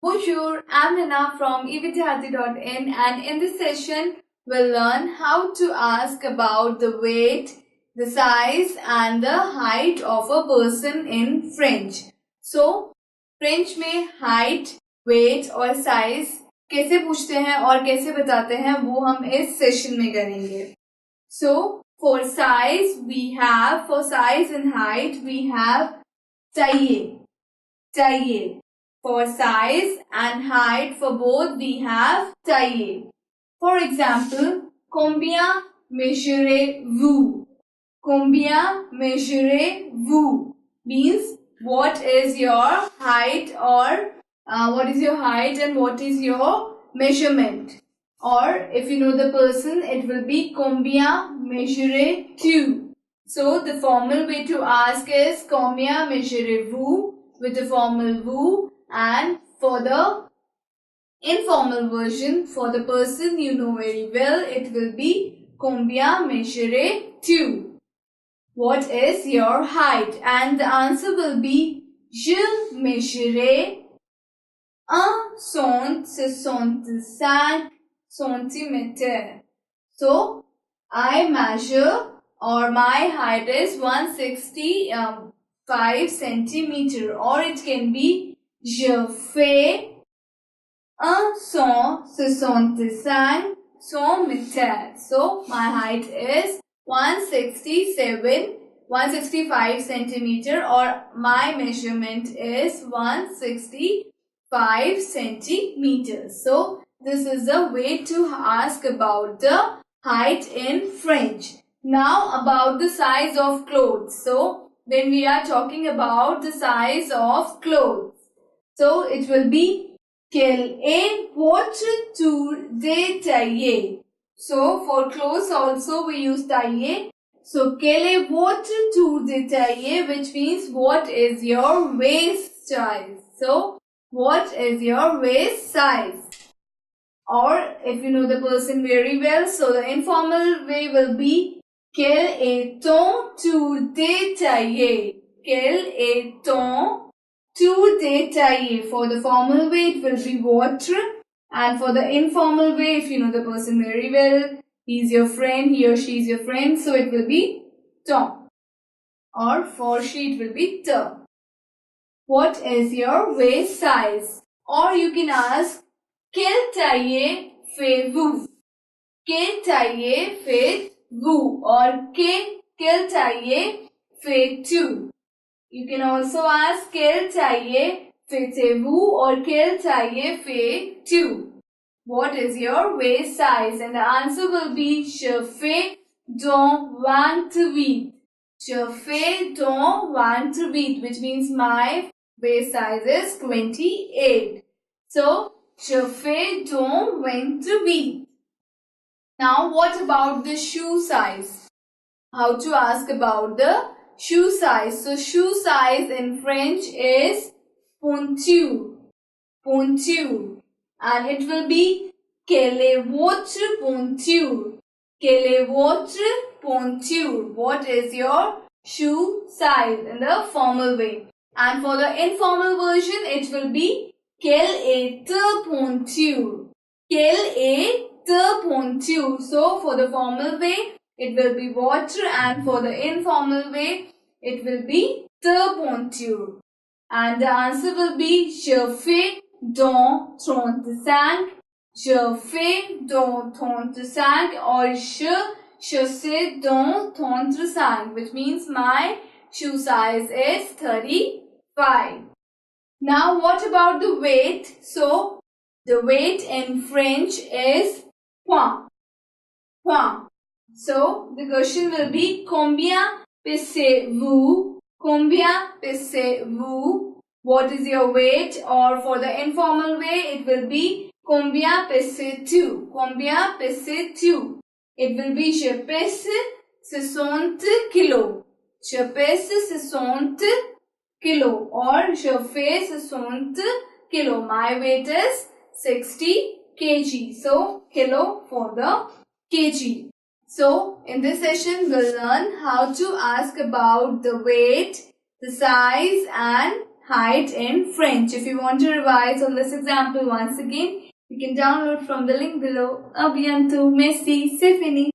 Bonjour, I'm Nana from evidyarthi.in, and in this session we'll learn how to ask about the weight, the size and the height of a person in French. So, French में height, weight और size कैसे पूछते हैं और कैसे बताते हैं वो हम इस सेशन में करेंगे. So, for size and height we have taille. For size and height for both we have taille. For example, combien mesurez-vous? Combien mesurez-vous means what is your height or what is your height and what is your measurement. Or if you know the person, it will be combien mesurez-tu? So the formal way to ask is combien mesurez-vous with the formal vous, and for the informal version for the person you know very well, it will be combien mesurez-tu? What is your height? And the answer will be je mesurais 1,65 cm. So I measure or my height is 165 cm, or it can be je fais 165 cm. So my height is 165 centimeter, or my measurement is 165 centimeters. So this is the way to ask about the height in French. Now about the size of clothes. So when we are talking about the size of clothes, so it will be quel est votre tour de taille? So for clothes also we use taille. So quel est votre tour de taille, which means what is your waist size? So what is your waist size? Or if you know the person very well, so the informal way will be quel est ton tour de taille? Quel est ton tour de taille? For the formal way it will be votre, and for the informal way, if you know the person very well, he is your friend, he or she is your friend, so it will be ton, or for she it will be te. What is your waist size? Or you can ask quelle taille faites-vous? Quelle taille faites-vous? Or quelle taille fais-tu? You can also ask quelle taille faites-vous or quelle taille fais-tu? What is your waist size? And the answer will be je fais dans 28. Je fais dans 28, which means my waist size is 28. So je fais dans 28. Now what about the shoe size? How to ask about the shoe size? So shoe size in French is pointure. And it will be quelle est votre pointure? Quelle est votre pointure? What is your shoe size in the formal way? And for the informal version, it will be quelle est ta pointure? Quelle est ta pointure? So for the formal way, it will be votre, and for the informal way, it will be ta pointure. And the answer will be je fais dans 35. Je fais dans 35, or je sais dans 35, which means my shoe size is 35. Now what about the weight? So the weight in French is point. So the question will be combien pesez-vous? Combien pesez-vous? What is your weight? Or for the informal way, it will be combien pèses-tu? Combien pèses-tu? It will be je pèse 60 kilos. Je pèse 60 kilos, or je fais 60 kilos. My weight is 60 kg. So kilo for the kg. So in this session we'll learn how to ask about the weight, the size and height in French. If you want to revise on this example once again, you can download from the link below. À bientôt. Merci. C'est fini.